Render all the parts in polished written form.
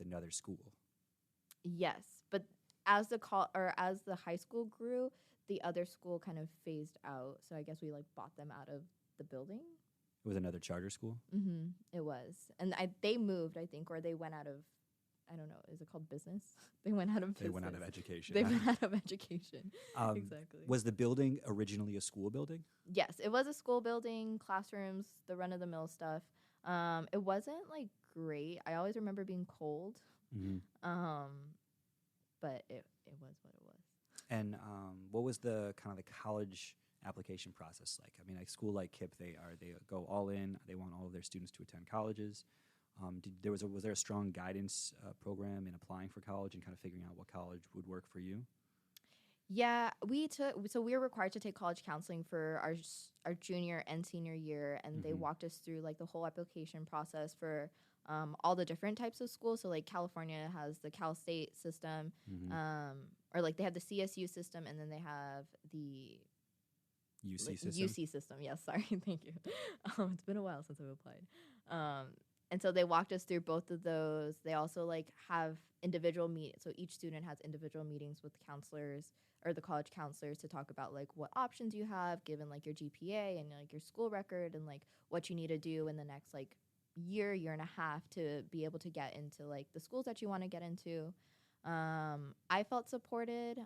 another school. Yes, but as the high school grew, the other school kind of phased out. So I guess we like bought them out of the building. It was another charter school? Mm-hmm. It was. And they moved, I think, or they went out of, I don't know, is it called business? They went out of business. They went out of education. They went out of education. Exactly. Was the building originally a school building? Yes, it was a school building, classrooms, the run-of-the-mill stuff. It wasn't, like, great. I always remember being cold. Mm-hmm. But it was what it was. And what was the kind of the college application process like? I mean, a school like KIPP, they go all in. They want all of their students to attend colleges. Was there a strong guidance program in applying for college and kind of figuring out what college would work for you? Yeah, we were required to take college counseling for our junior and senior year, and they walked us through like the whole application process for all the different types of schools. So like California has the Cal State system, or like they have the CSU system, and then they have the UC system. UC system. Yes, sorry, thank you. It's been a while since I've applied. And so they walked us through both of those. They also like have individual meetings. So each student has individual meetings with counselors or the college counselors to talk about like what options you have given like your GPA and like your school record and like what you need to do in the next like year and a half to be able to get into like the schools that you want to get into. I felt supported.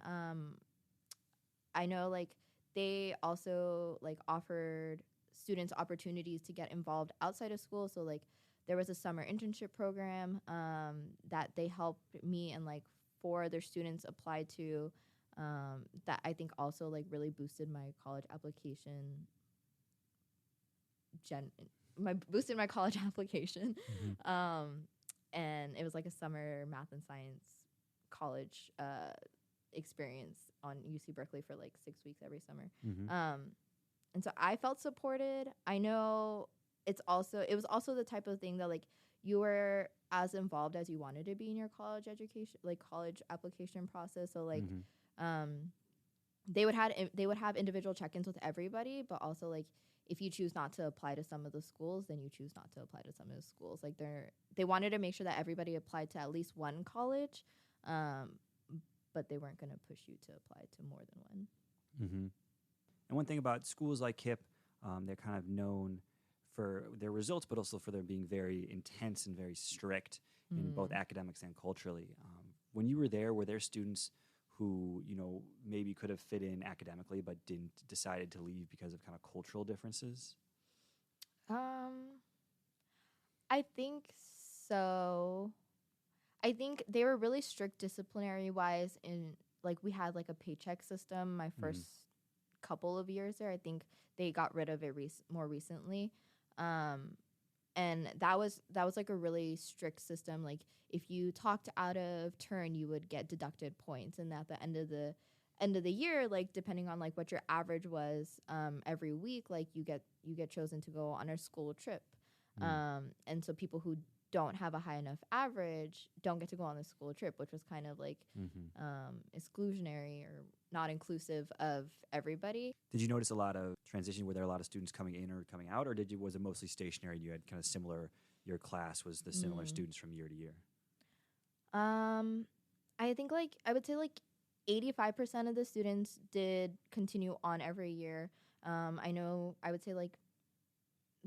I know like they also like offered students opportunities to get involved outside of school. So like there was a summer internship program that they helped me and like 4 other students applied to that I think also like really boosted my college application. Boosted my college application. And it was like a summer math and science college experience on UC Berkeley for like 6 weeks every summer. And so I felt supported. I know it was also the type of thing that like you were as involved as you wanted to be in your college education, like college application process. So like they would have individual check-ins with everybody, but also like if you choose not to apply to some of the schools, then you choose not to apply to some of the schools. Like they wanted to make sure that everybody applied to at least one college, but they weren't going to push you to apply to more than one. And one thing about schools like KIPP, they're kind of known for their results, but also for them being very intense and very strict in both academics and culturally. When you were there, were there students who, you know, maybe could have fit in academically but decided to leave because of kind of cultural differences? I think so. I think they were really strict disciplinary-wise in, like, we had, like, a paycheck system my first couple of years there. I think they got rid of it more recently. And that was like a really strict system. Like if you talked out of turn, you would get deducted points, and at the end of the year, like depending on like what your average was every week, like you get chosen to go on a school trip. And so people who don't have a high enough average don't get to go on the school trip, which was kind of like exclusionary or not inclusive of everybody. Did you notice a lot of transition? Were there a lot of students coming in or coming out, or was it mostly stationary and you had kind of similar, your class was the similar students from year to year? I think like, I would say like 85% of the students did continue on every year. I would say like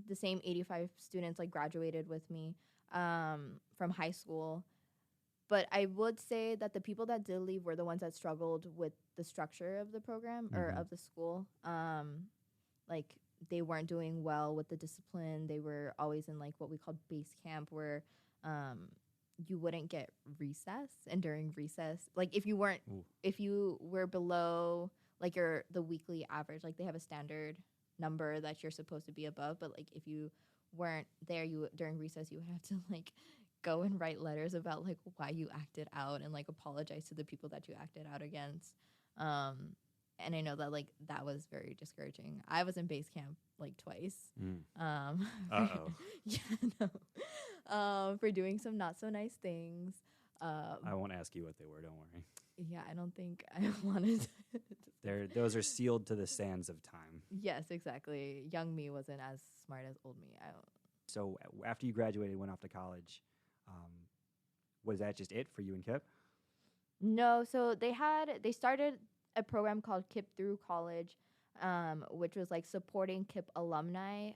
the same 85 students like graduated with me from high school. But I would say that the people that did leave were the ones that struggled with the structure of the program or of the school. Like they weren't doing well with the discipline. They were always in like what we called base camp, where you wouldn't get recess. And during recess, like if you were below like the weekly average, like they have a standard number that you're supposed to be above. But like if you weren't there, during recess you would have to like go and write letters about like why you acted out and like apologize to the people that you acted out against. And I know that like that was very discouraging. I was in base camp like twice. For doing some not so nice things. I won't ask you what they were, don't worry. Yeah, I don't think I wanted to. Those are sealed to the sands of time. Yes, exactly. Young me wasn't as smart as old me. So after you graduated, went off to college, Was that just it for you and Kip? No, so they started a program called KIP Through College, which was like supporting KIP alumni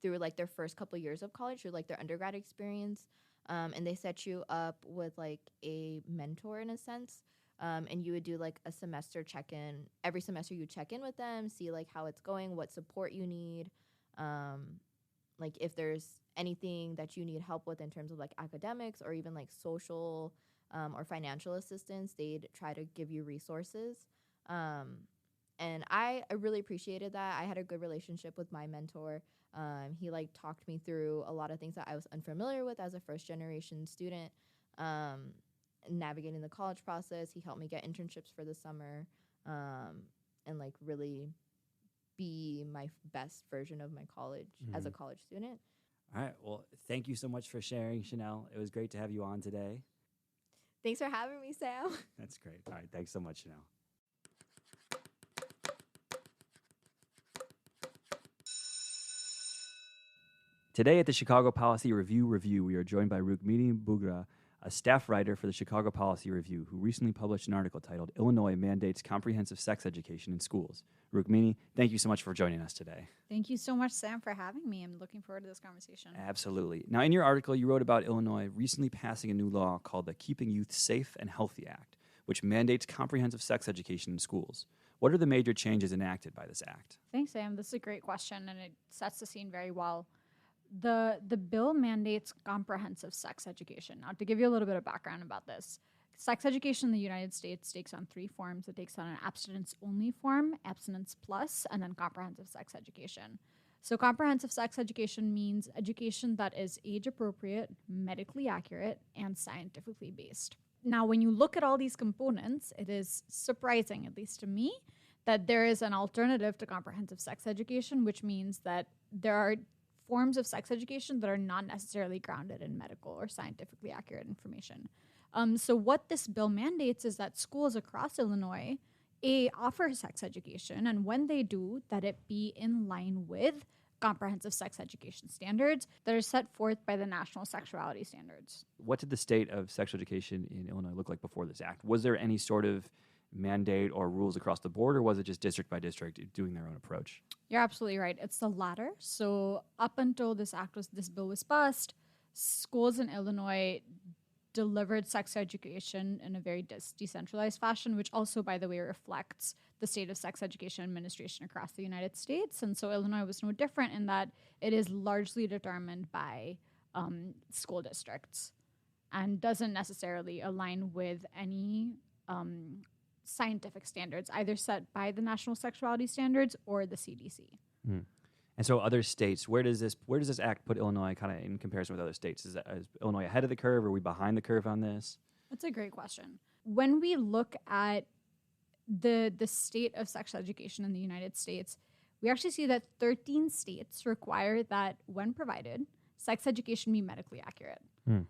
through like their first couple years of college, through like their undergrad experience. And they set you up with like a mentor in a sense. And you would do like a semester check-in. Every semester you check in with them, see like how it's going, what support you need, like if there's anything that you need help with in terms of like academics or even like social or financial assistance, they'd try to give you resources. And I really appreciated that. I had a good relationship with my mentor. He like talked me through a lot of things that I was unfamiliar with as a first generation student, navigating the college process. He helped me get internships for the summer, and like really be my best version of my college as a college student. All right. Well, thank you so much for sharing, Shanel. It was great to have you on today. Thanks for having me, Sam. That's great. All right. Thanks so much, Shanel. Today at the Chicago Policy Review, we are joined by Rukmini Bhugra, a staff writer for the Chicago Policy Review, who recently published an article titled "Illinois Mandates Comprehensive Sex Education in Schools." Rukmini, thank you so much for joining us today. Thank you so much, Sam, for having me. I'm looking forward to this conversation. Absolutely. Now, in your article, you wrote about Illinois recently passing a new law called the Keeping Youth Safe and Healthy Act, which mandates comprehensive sex education in schools. What are the major changes enacted by this act? Thanks, Sam. This is a great question, and it sets the scene very well. The bill mandates comprehensive sex education. Now, to give you a little bit of background about this, sex education in the United States takes on three forms. It takes on an abstinence-only form, abstinence plus, and then comprehensive sex education. So comprehensive sex education means education that is age-appropriate, medically accurate, and scientifically based. Now, when you look at all these components, it is surprising, at least to me, that there is an alternative to comprehensive sex education, which means that there are forms of sex education that are not necessarily grounded in medical or scientifically accurate information. So what this bill mandates is that schools across Illinois, offer sex education, and when they do, that it be in line with comprehensive sex education standards that are set forth by the National Sexuality Standards. What did the state of sex education in Illinois look like before this act? Was there any sort of mandate or rules across the board, or was it just district by district doing their own approach? You're absolutely right. It's the latter. So up until this bill was passed, schools in Illinois delivered sex education in a very decentralized fashion, which also, by the way, reflects the state of sex education administration across the United States. And so Illinois was no different in that it is largely determined by school districts and doesn't necessarily align with any scientific standards, either set by the National Sexuality Standards or the CDC. And so other states, where does this act put Illinois kind of in comparison with other states? Is Illinois ahead of the curve? Are we behind the curve on this? That's a great question. When we look at the state of sex education in the United States, we actually see that 13 states require that when provided, sex education be medically accurate.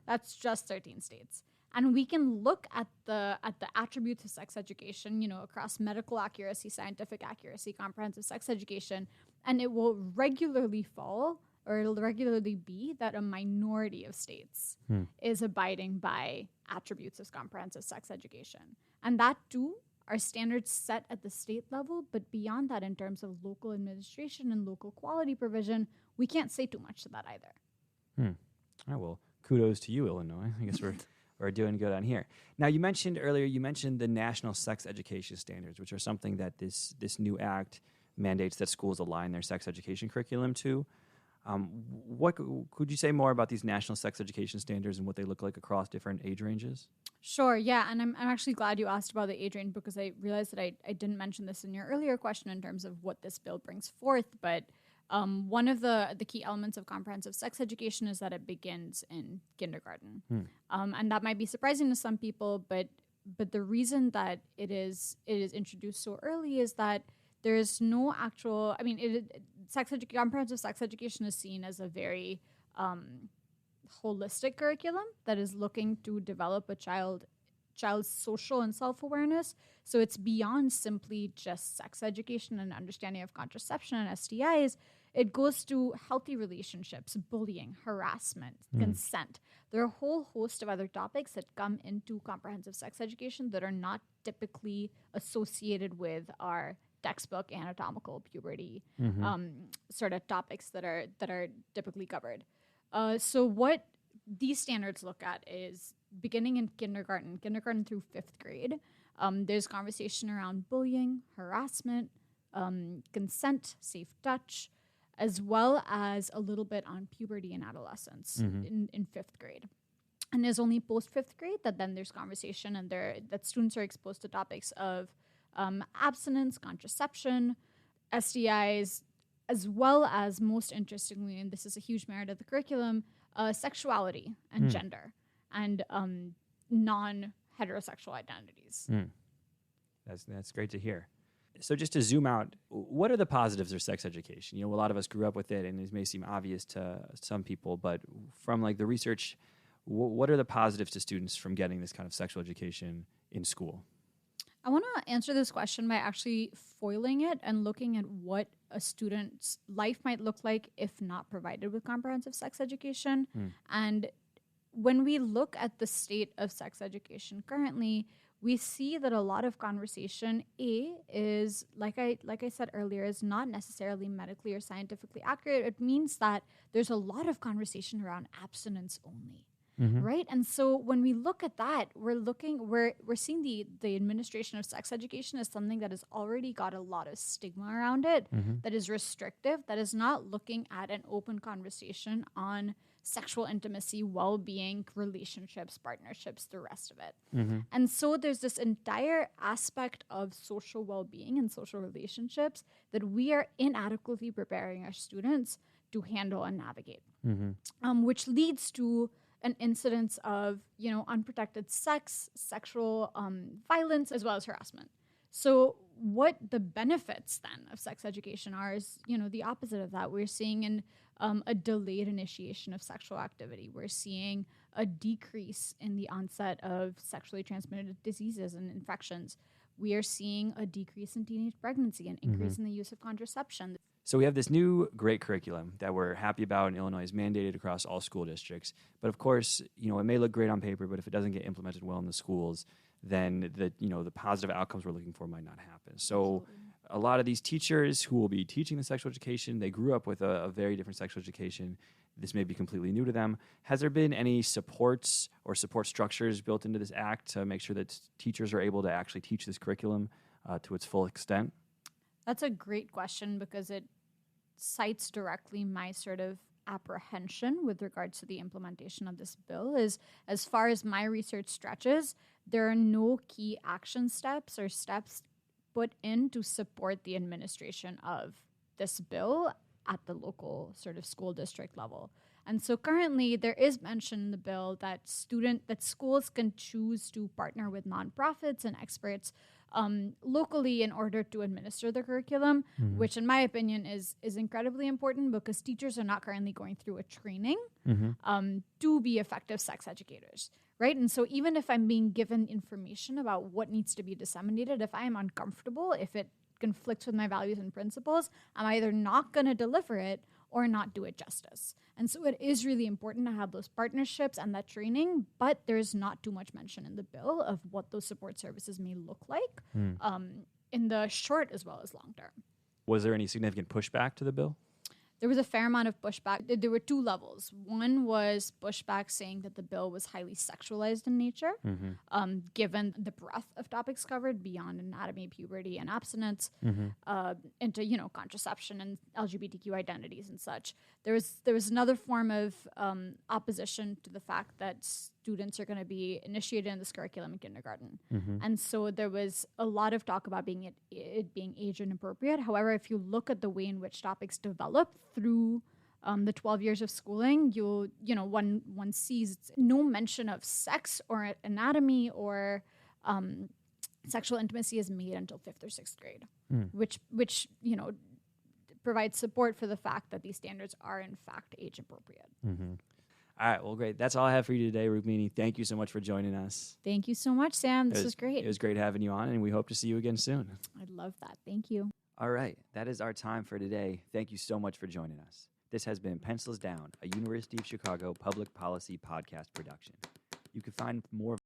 That's just 13 states. And we can look at the attributes of sex education, across medical accuracy, scientific accuracy, comprehensive sex education, and it will regularly fall, or it'll regularly be that a minority of states is abiding by attributes of comprehensive sex education. And that too are standards set at the state level, but beyond that, in terms of local administration and local quality provision, we can't say too much to that either. All right, well, kudos to you, Illinois. I guess we're doing good on here. Now, you mentioned the National Sex Education Standards, which are something that this new act mandates that schools align their sex education curriculum to. What could you say more about these National Sex Education Standards and what they look like across different age ranges? Sure, yeah, and I'm actually glad you asked about the age range, because I realized that I didn't mention this in your earlier question in terms of what this bill brings forth, but one of the key elements of comprehensive sex education is that it begins in kindergarten. And that might be surprising to some people, but the reason that it is introduced so early is that there is no actual, comprehensive sex education is seen as a very holistic curriculum that is looking to develop a child's social and self-awareness. So it's beyond simply just sex education and understanding of contraception and STIs. it goes to healthy relationships, bullying, harassment, consent. There are a whole host of other topics that come into comprehensive sex education that are not typically associated with our textbook anatomical puberty sort of topics that are typically covered. So what these standards look at is beginning in kindergarten through 5th grade. There's conversation around bullying, harassment, consent, safe touch, as well as a little bit on puberty and adolescence in 5th grade. And there's only post 5th grade that then there's conversation and that students are exposed to topics of abstinence, contraception, STIs, as well as, most interestingly, and this is a huge merit of the curriculum, sexuality and gender and non-heterosexual identities. That's great to hear. So just to zoom out, what are the positives of sex education? A lot of us grew up with it, and it may seem obvious to some people, but from like the research, what are the positives to students from getting this kind of sexual education in school? I want to answer this question by actually foiling it and looking at what a student's life might look like if not provided with comprehensive sex education. And when we look at the state of sex education currently, we see that a lot of conversation, is, like I said earlier, is not necessarily medically or scientifically accurate. It means that there's a lot of conversation around abstinence only. Right? And so when we look at that, we're seeing the administration of sex education as something that has already got a lot of stigma around it, that is restrictive, that is not looking at an open conversation on sexual intimacy, well-being, relationships, partnerships, the rest of it. And so there's this entire aspect of social well-being and social relationships that we are inadequately preparing our students to handle and navigate, which leads to an incidence of, unprotected sex, sexual violence, as well as harassment. So what the benefits then of sex education are is, the opposite of that. We're seeing a delayed initiation of sexual activity. We're seeing a decrease in the onset of sexually transmitted diseases and infections. We are seeing a decrease in teenage pregnancy, an increase in the use of contraception. So we have this new great curriculum that we're happy about, and Illinois is mandated across all school districts. But of course, it may look great on paper, but if it doesn't get implemented well in the schools, then the positive outcomes we're looking for might not happen. So a lot of these teachers who will be teaching the sexual education, they grew up with a very different sexual education. This may be completely new to them. Has there been any supports or support structures built into this act to make sure that teachers are able to actually teach this curriculum to its full extent? That's a great question because it cites directly my sort of apprehension with regards to the implementation of this bill. Is, as far as my research stretches, there are no key action steps or steps put in to support the administration of this bill at the local sort of school district level. And so currently there is mention in the bill that schools can choose to partner with nonprofits and experts locally in order to administer the curriculum, which in my opinion is incredibly important because teachers are not currently going through a training to be effective sex educators, right? And so even if I'm being given information about what needs to be disseminated, if I am uncomfortable, if it conflicts with my values and principles, I'm either not going to deliver it or not do it justice. And so it is really important to have those partnerships and that training, but there's not too much mention in the bill of what those support services may look like in the short as well as long term. Was there any significant pushback to the bill? There was a fair amount of pushback. There were two levels. One was pushback saying that the bill was highly sexualized in nature, given the breadth of topics covered beyond anatomy, puberty, and abstinence, into contraception and LGBTQ identities and such. There was another form of opposition to the fact that students are going to be initiated in this curriculum in kindergarten, and so there was a lot of talk about it being age inappropriate. However, if you look at the way in which topics develop through the 12 years of schooling, one sees no mention of sex or anatomy or sexual intimacy is made until 5th or 6th grade, which provides support for the fact that these standards are in fact age appropriate. All right, well, great. That's all I have for you today, Rukmini. Thank you so much for joining us. Thank you so much, Sam. This was great. It was great having you on, and we hope to see you again soon. I'd love that. Thank you. All right, that is our time for today. Thank you so much for joining us. This has been Pencils Down, a University of Chicago public policy podcast production. You can find more